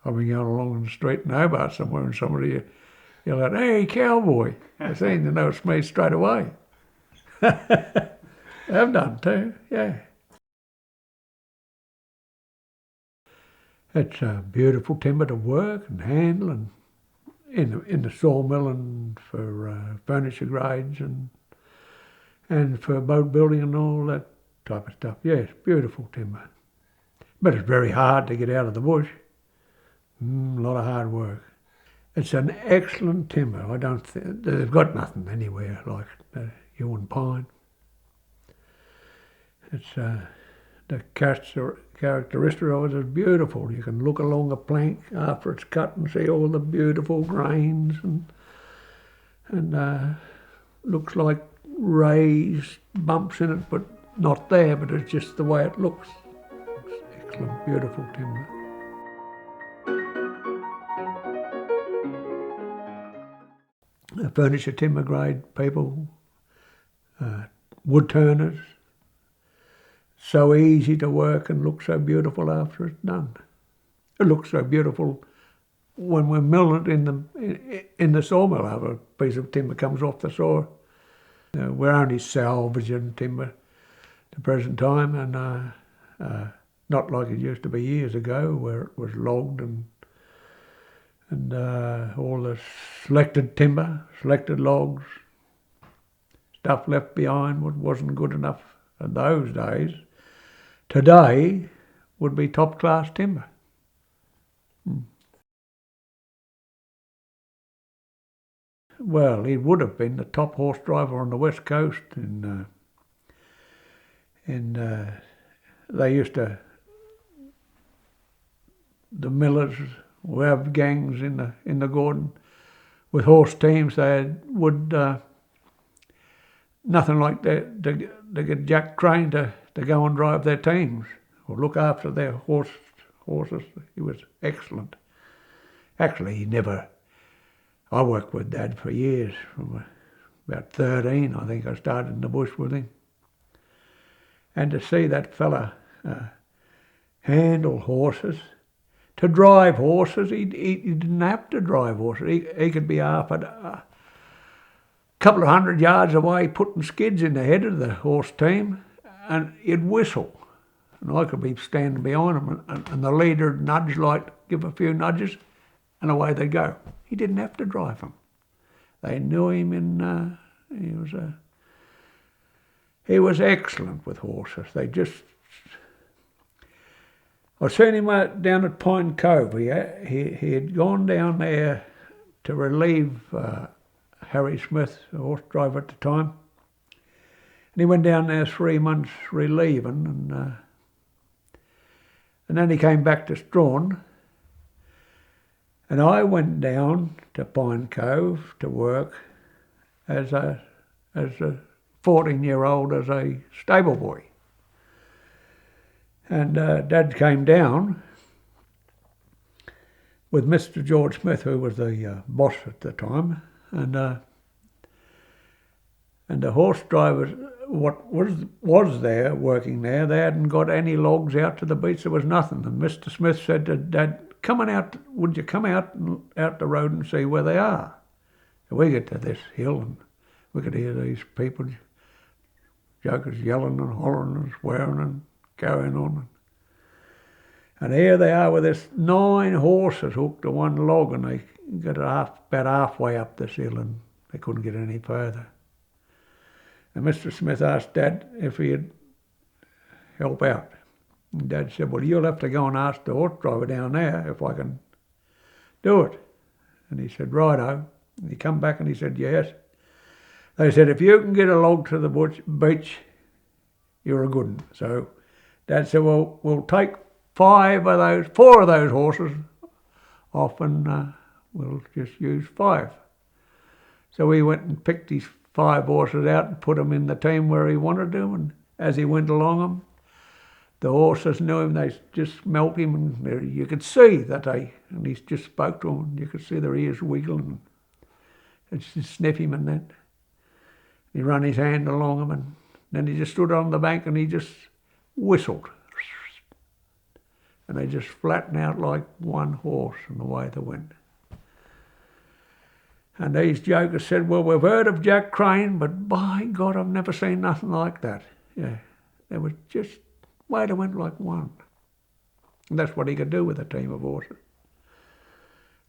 I've been going along the street in Hobart somewhere and somebody yelled out, "Hey, Cowboy!" I seem to know it's me straight away. I've done too, yeah. It's a beautiful timber to work and handle, and in the sawmill and for furniture grades and for boat building and all that type of stuff. Yes, beautiful timber. But it's very hard to get out of the bush. A lot of hard work. It's an excellent timber. I don't think they've got nothing anywhere like the Huon pine. It's the characteristic of it is beautiful. You can look along a plank after it's cut and see all the beautiful grains and looks like raised bumps in it, but not there. But it's just the way it looks. It's excellent, beautiful timber. The furniture timber grade people, wood turners. So easy to work and look so beautiful after it's done. It looks so beautiful when we're milling it in the sawmill after a piece of timber comes off the saw. We're only salvaging timber at the present time, and not like it used to be years ago, where it was logged and all the selected timber, selected logs, stuff left behind what wasn't good enough in those days. Today would be top-class timber. Well, he would have been the top horse driver on the West Coast, and they used to, the millers would have gangs in the Gordon with horse teams. They would nothing like that to get Jack trained to go and drive their teams or look after their horses. He was excellent. Actually, I worked with Dad for years. From about 13, I think I started in the bush with him. And to see that fella handle horses, to drive horses, he didn't have to drive horses. He could be half a couple of 100 yards away putting skids in the head of the horse team, and he'd whistle. And I could be standing behind him, and the leader would nudge, give a few nudges, and away they'd go. He didn't have to drive them. They knew him, and he was excellent with horses. I seen him down at Pine Cove. He had gone down there to relieve Harry Smith, the horse driver at the time. And he went down there 3 months relieving, and then he came back to Strahan. And I went down to Pine Cove to work as a 14-year-old as a stable boy. And Dad came down with Mr. George Smith, who was the boss at the time, and the horse drivers, what was there working there, they hadn't got any logs out to the beach. There was nothing. And Mr. Smith said to Dad, would you come out the road and see where they are? So we get to this hill and we could hear these people, jokers yelling and hollering and swearing and carrying on. And here they are with this 9 horses hooked to one log, and they got about halfway up this hill and they couldn't get any further. And Mr. Smith asked Dad if he'd help out. And Dad said, well, you'll have to go and ask the horse driver down there if I can do it. And he said, righto. And he come back and he said, yes. They said, if you can get a log to the beach, you're a good one. So Dad said, well, we'll take 4 of those horses off, and we'll just use 5. So we went and picked these 5 horses out and put them in the team where he wanted them, and as he went along them, the horses knew him. They just smelt him, and you could see that and he just spoke to them, and you could see their ears wiggling, and just sniff him and that. He ran his hand along them, and then he just stood on the bank and he just whistled. and they just flattened out like one horse and away they went. And these jokers said, well, we've heard of Jack Crane, but by God, I've never seen nothing like that. Yeah, they was just, way they went like one. And that's what he could do with a team of horses.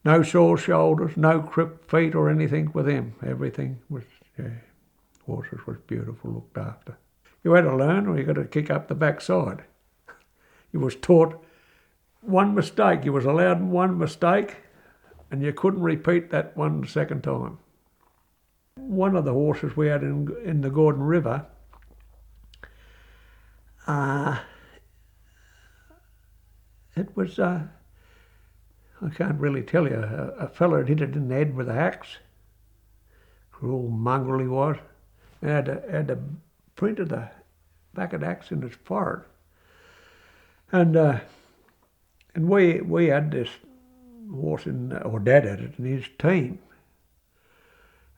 No sore shoulders, no crooked feet or anything with him. Everything was, horses was beautiful, looked after. You had to learn or you got to kick up the backside. You was taught one mistake. You was allowed one mistake and you couldn't repeat that one the second time. One of the horses we had in the Gordon River, it was, I can't really tell you, a fella had hit it in the head with an axe. Cruel mongrel he was. And had the print of the back of the axe in his forehead. And we had this horse or Dad had it in his team.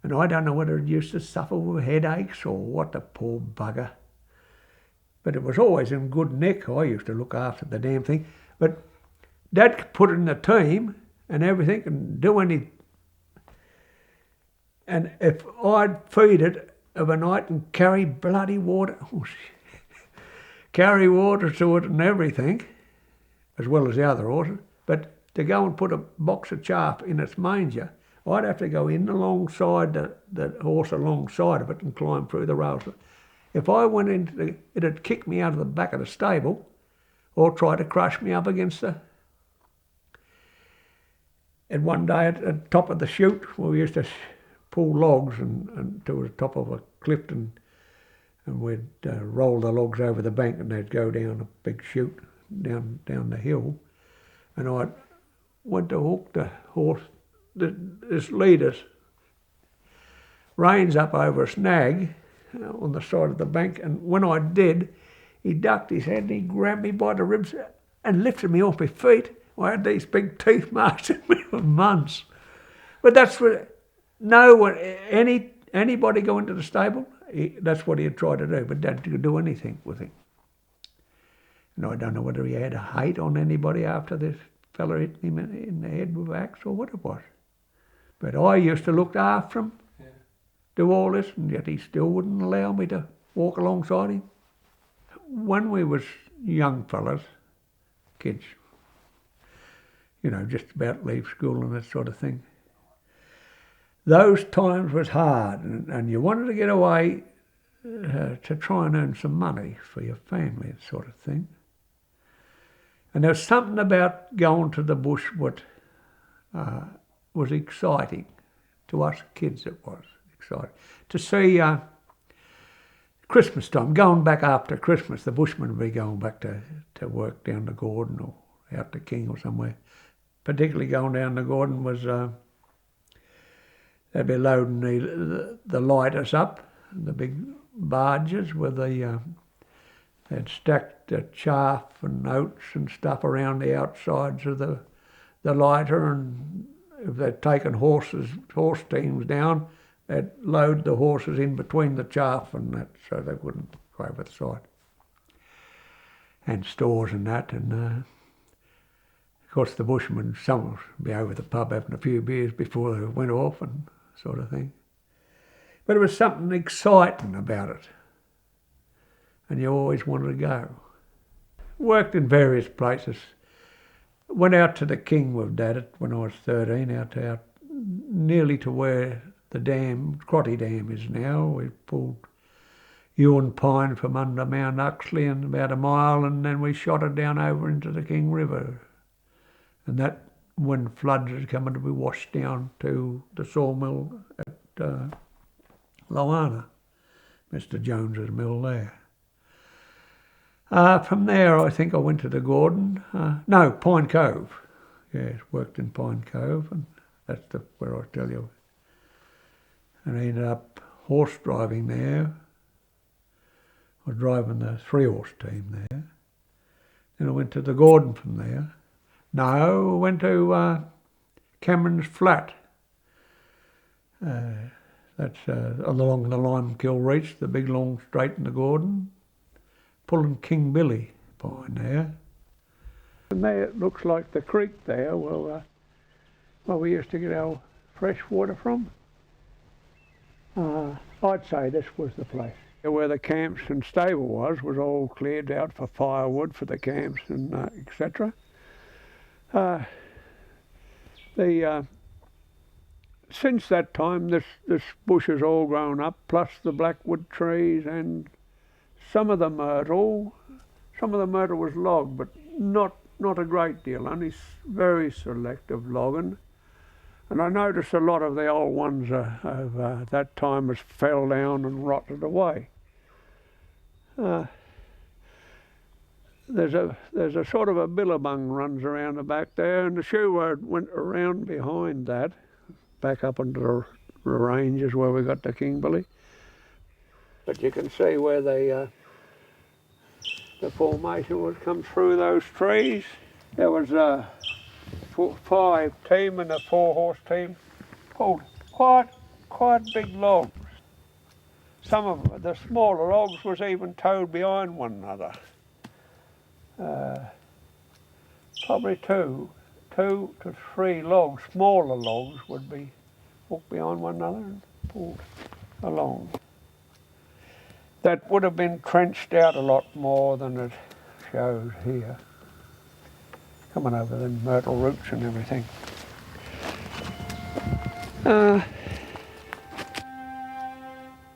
And I don't know whether it used to suffer with headaches or what, the poor bugger. But it was always in good nick. I used to look after the damn thing. But Dad could put it in the team and everything and do anything. And if I'd feed it of a night and carry bloody water, carry water to it and everything, as well as the other horses, but to go and put a box of chaff in its manger, I'd have to go in alongside the horse alongside of it and climb through the rails. If I went into it'd kick me out of the back of the stable or try to crush me up against the... And one day at the top of the chute, we used to pull logs and to the top of a cliff and we'd roll the logs over the bank and they'd go down a big chute down the hill. And I went to hook the horse, this leader's reins up over a snag on the side of the bank, and when I did, he ducked his head and he grabbed me by the ribs and lifted me off my feet. I had these big teeth marks in me for months. But that's what... anybody go into the stable, that's what he'd try to do, but Dad could do anything with him. And I don't know whether he had a hate on anybody after this fella hit him in the head with an axe or what it was. But I used to look after him, do all this, and yet he still wouldn't allow me to walk alongside him. When we was young fellas, kids, just about leave school and that sort of thing, those times was hard, and you wanted to get away to try and earn some money for your family and sort of thing. And there was something about going to the bush what was exciting. To us kids it was exciting. To see Christmas time, going back after Christmas, the bushmen would be going back to work down to Gordon or out to King or somewhere. Particularly going down to Gordon was... they'd be loading the lighters up, the big barges with they'd stacked the chaff and oats and stuff around the outsides of the lighter, and if they'd taken horse teams down, they'd load the horses in between the chaff and that so they wouldn't go over the side. And stores and that, and of course the bushmen, some would be over the pub having a few beers before they went off and sort of thing. But there was something exciting about it. And you always wanted to go. Worked in various places. Went out to the King with Dad when I was 13, out nearly to where the dam, Crotty Dam is now. We pulled Huon pine from under Mount Uxley and about a mile, and then we shot it down over into the King River. And that, when floods had come, to be washed down to the sawmill at Loana, Mr. Jones's mill there. From there, I think I went to the Gordon. Pine Cove. Yes, worked in Pine Cove, and that's where I tell you. And I ended up horse driving there. I was driving the 3-horse team there. Then I went to the Gordon from there. No, I went to Cameron's Flat. That's along the Limekill Reach, the big long straight in the Gordon. Pulling King Billy pine there. And there it looks like the creek there where we used to get our fresh water from. I'd say this was the place. Where the camps and stable was all cleared out for firewood for the camps and etc. Since that time, this bush has all grown up, plus the blackwood trees and some of the myrtle. Some of the myrtle was logged, but not a great deal, only very selective logging. And I noticed a lot of the old ones of that time has fell down and rotted away. There's a sort of a billabong runs around the back there, and the shoe road went around behind that, back up into the ranges where we got to Kingbilly. But you can see where the formation was come through those trees. There was a 5 team and a 4-horse team pulled quite big logs. Some of the smaller logs was even towed behind one another. Probably two to 3 logs, smaller logs, would be hooked behind one another and pulled along. That would have been trenched out a lot more than it shows here. Coming over the myrtle roots and everything.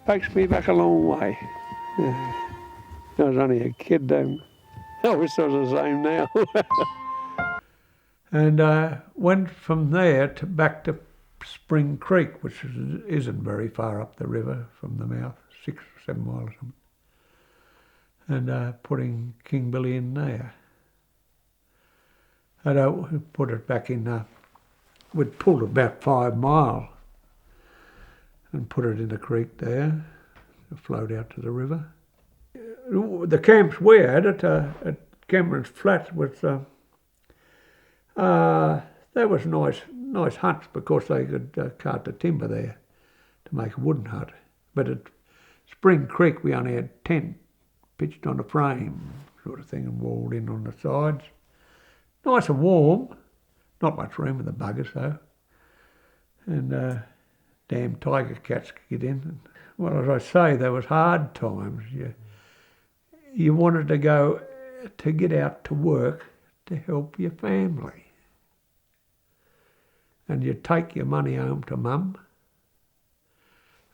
Takes me back a long way. I was only a kid then. I wish I was the same now. And went from there back to Spring Creek, which isn't very far up the river from the mouth, 6 or 7 miles or something. And putting Kingbilly in there. And put it back in, we'd pulled about 5 mile and put it in the creek there, to float out to the river. The camps we had at Cameron's Flat was, they was nice huts because they could cart the timber there to make a wooden hut. But at Spring Creek we only had tent pitched on a frame sort of thing and walled in on the sides. Nice and warm, not much room in the buggers though. And damn tiger cats could get in. Well, as I say, there was hard times. You wanted to get out to work to help your family. And you'd take your money home to Mum,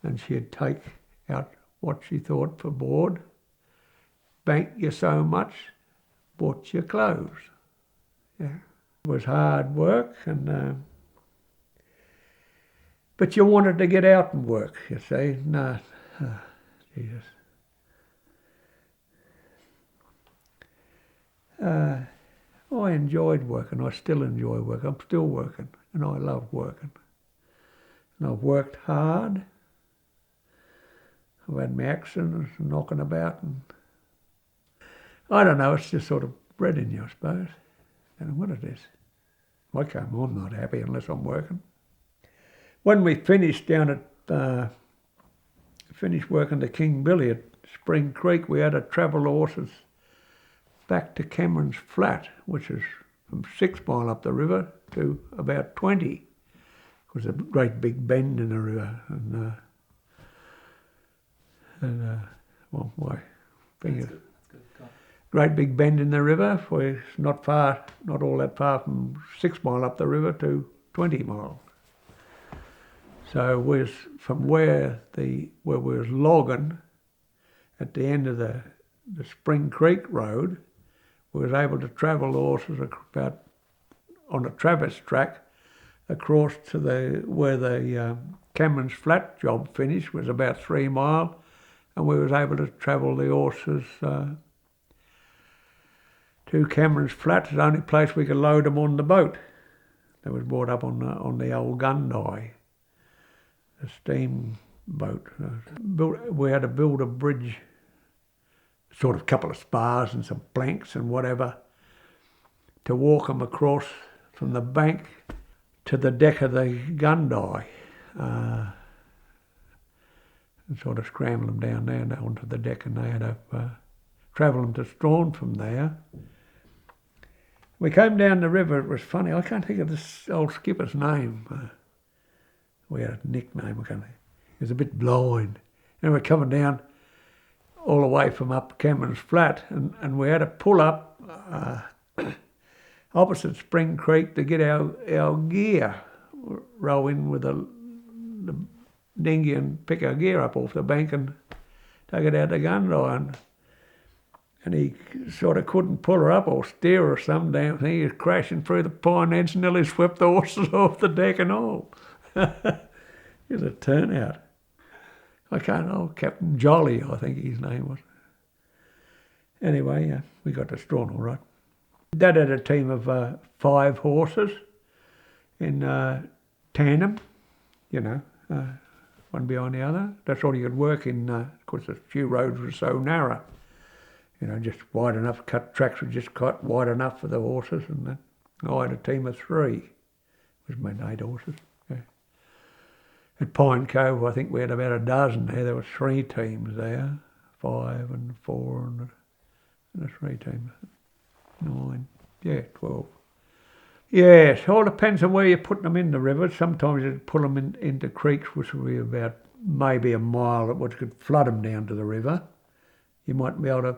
and she'd take out what she thought for board, bank you so much, bought you clothes. Yeah. It was hard work, but you wanted to get out and work, you see. No, Jesus. I enjoyed working. I still enjoy work. I'm still working, and I love working. And I've worked hard. I've had my accidents and knocking about, and I don't know. It's just sort of bred in you, I suppose. I don't know what it is. I come home not happy unless I'm working. When we finished down at finished working to Kingbilly at Spring Creek, we had to travel horses back to Cameron's Flat, which is from 6 mile up the river to about 20. It was a great big bend in the river, well, my finger. That's good. Great big bend in the river. It's not all that far from 6 mile up the river to 20 mile. So we from where we was logging at the end of the Spring Creek Road, we was able to travel the horses about on a traverse track across to where the Cameron's Flat job finished, was about 3 mile, and we was able to travel the horses to Cameron's Flat. It's the only place we could load them on the boat. They was brought up on the old Gundy, a steam boat. We had to build a bridge, sort of couple of spars and some planks and whatever, to walk them across from the bank to the deck of the Gundy, and sort of scramble them down there and onto the deck, and they had to travel them to Strahan from there. We came down the river. It was funny. I can't think of this old skipper's name. We had a nickname. I can't think. He was a bit blind. And we're coming down all the way from up Cameron's Flat, and we had to pull up opposite Spring Creek to get our gear, row in with the dinghy and pick our gear up off the bank and take it out to Gundy. And he sort of couldn't pull her up or steer her or some damn thing. He was crashing through the pine heads and nearly swept the horses off the deck and all. It was a turnout. I can't know, Captain Jolly, I think his name was. Anyway, we got to Strahan all right. Dad had a team of 5 horses in tandem, one behind the other. That's all you could work in, because the few roads were so narrow. Just wide enough, tracks were just cut wide enough for the horses, and that. I had a team of 3, which made 8 horses. Yeah. At Pine Cove, I think we had about a dozen there. There were 3 teams there, 5 and 4 and the 3 teams. 9, 12. Yes, all depends on where you're putting them in the river. Sometimes you'd put them into creeks, which would be about maybe a mile, which could flood them down to the river. You might be able to,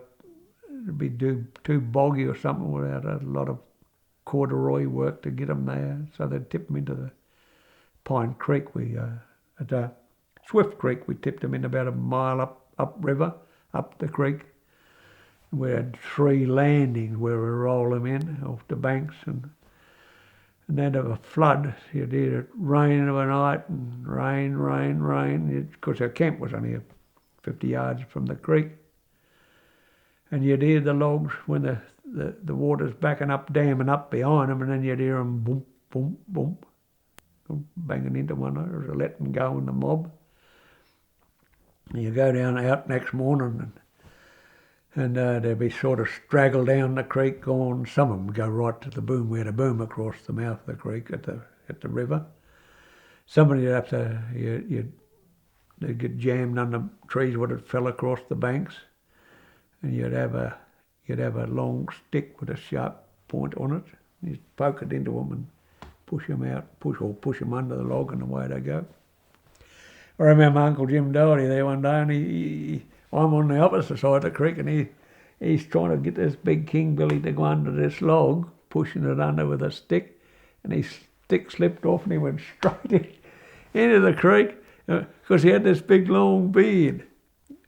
it'd be too boggy or something without a lot of corduroy work to get them there. So they'd tip them into the Pine Creek. At Swift Creek, we tipped them in about a mile upriver, up the creek. We had 3 landings where we roll them in off the banks, and then of a flood, you'd hear it rain overnight and rain, because our camp was only 50 yards from the creek. And you'd hear the logs when the water's backing up, damming up behind them, and then you'd hear them boom, boom, boom, banging into one another, letting go in the mob. And you go down out next morning, and they'd be sort of straggled down the creek, going. Some of them go right to the boom. We had a boom across the mouth of the creek at the river. Somebody would have to, they'd get jammed under trees when it fell across the banks, and you'd have a long stick with a sharp point on it. You'd poke it into them and push them out, push them under the log, and away they go. I remember Uncle Jim Doherty there one day, and I'm on the opposite side of the creek, and he's trying to get this big king billy to go under this log, pushing it under with a stick, and his stick slipped off and he went straight into the creek because he had this big long beard.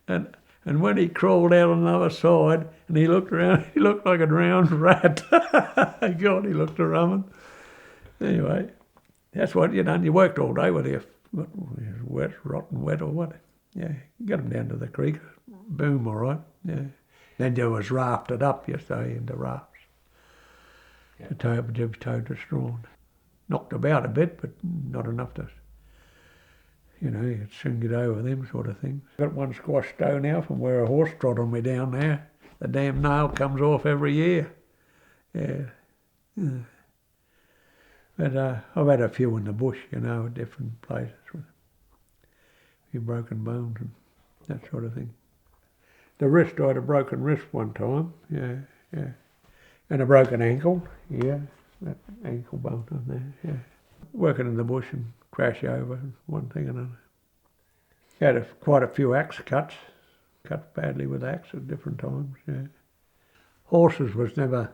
And when he crawled out on the other side and he looked around, he looked like a drowned rat. God, he looked a rummin'. Anyway, that's what you done. You worked all day with your wet, rotten wet or what. Yeah, got them down to the creek. Boom, all right. Yeah. Then there was rafted up, you say, into rafts. Yeah. To be towed to Strahan. Knocked about a bit, but not enough to, you'd soon get over them sort of things. Got one squash stone now from where a horse trod on me down there. The damn nail comes off every year. Yeah. But I've had a few in the bush, at different places. A few broken bones and that sort of thing. The wrist, I had a broken wrist one time, yeah. And a broken ankle, that ankle bone on there, yeah. Working in the bush and crash over, one thing and another. Had quite a few axe cuts, cut badly with axe at different times, yeah. Horses was never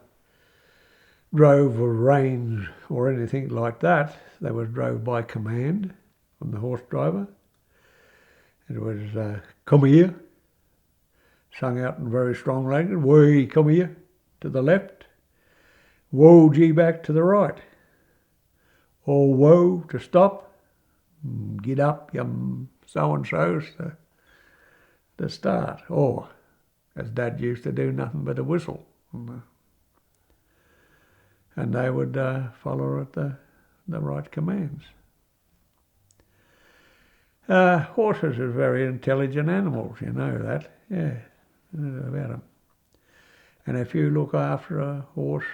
drove or reins or anything like that. They was drove by command from the horse driver. It was, come here, sung out in very strong language, way, come here, to the left, whoa, gee, back to the right, oh, whoa, to stop, get up, so-and-so's to start, or, as Dad used to do, nothing but a whistle. And they would follow at the right commands. Horses are very intelligent animals, you know that. Yeah, about them. And if you look after a horse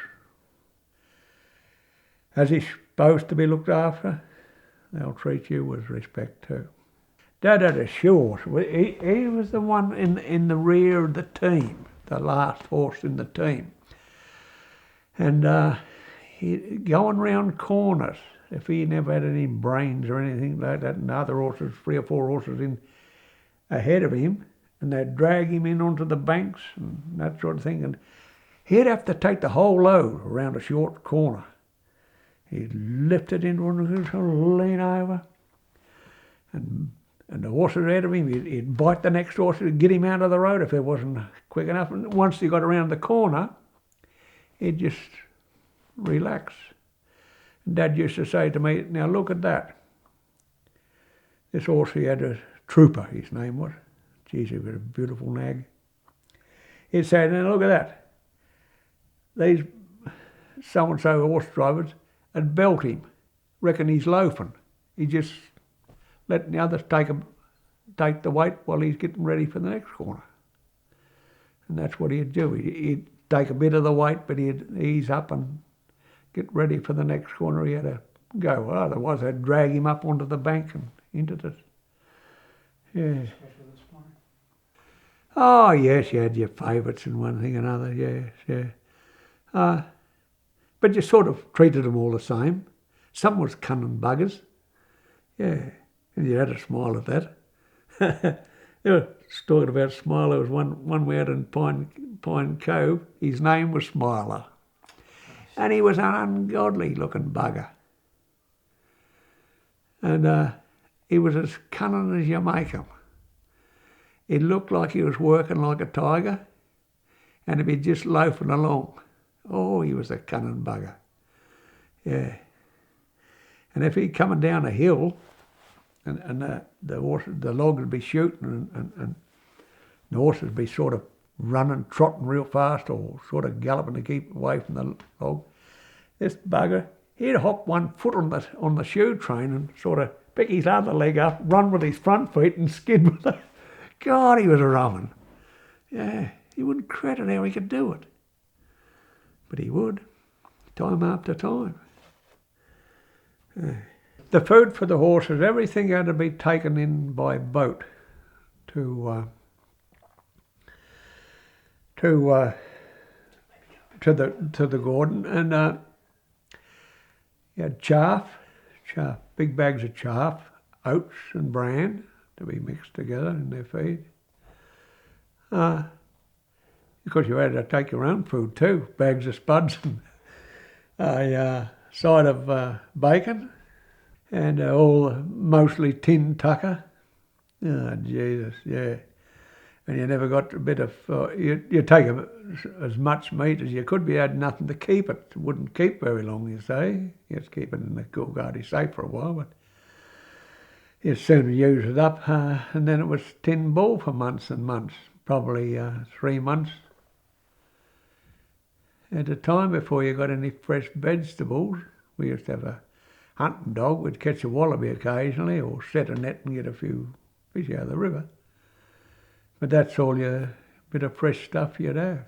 as he's supposed to be looked after, they'll treat you with respect too. Dad had a shoe horse. He was the one in the rear of the team, the last horse in the team. And going round corners, if he never had any brains or anything like that, and other horses, 3 or 4 horses in ahead of him, and they'd drag him in onto the banks and that sort of thing, and he'd have to take the whole load around a short corner. He'd lift it into one, he'd lean over, and the horses ahead of him, he'd bite the next horse to get him out of the road if it wasn't quick enough. And once he got around the corner, he'd just relax. And Dad used to say to me, now look at that. This horse, he had a Trooper, his name was. Geez, he was a beautiful nag. He'd say, now look at that. These so-and-so horse drivers had belt him. Reckon he's loafing. He just letting the others take the weight while he's getting ready for the next corner. And that's what he'd do. He'd take a bit of the weight, but he'd ease up and get ready for the next corner. He had to go. Well, otherwise they'd drag him up onto the bank and into the... Yeah. Oh, yes, you had your favourites and one thing and another, yes, yeah. But you sort of treated them all the same. Some was cunning buggers. Yeah, and you had to smile at that. They were talking about smile. There was one we had in Pine Cove. His name was Smiler. And he was an ungodly looking bugger. And he was as cunning as you make him. He looked like he was working like a tiger, and he'd be just loafing along. Oh, he was a cunning bugger. Yeah. And if he'd coming down a hill, and the log would be shooting, and the horses would be sort of running, trotting real fast, or sort of galloping to keep away from the log, this bugger, he'd hop 1 foot on the shoe train and sort of pick his other leg up, run with his front feet and skid with it. God, he was a rummin. Yeah, you wouldn't credit how he could do it. But he would, time after time. Yeah. The food for the horses, everything had to be taken in by boat to the Gordon, and you had chaff, big bags of chaff, oats and bran to be mixed together in their feed. Because you had to take your own food too, bags of spuds and a side of bacon, and all mostly tin tucker. Oh, Jesus, yeah. And you never got a bit of... you take as much meat as you could, but you had nothing to keep it. It wouldn't keep very long, you say. You had to keep it in the cool guardy safe for a while, but you'd soon use it up. And then it was tin bull for months and months, probably 3 months at a time before you got any fresh vegetables. We used to have a hunting dog. We'd catch a wallaby occasionally or set a net and get a few fish out of the river. But that's all your bit of fresh stuff you'd have.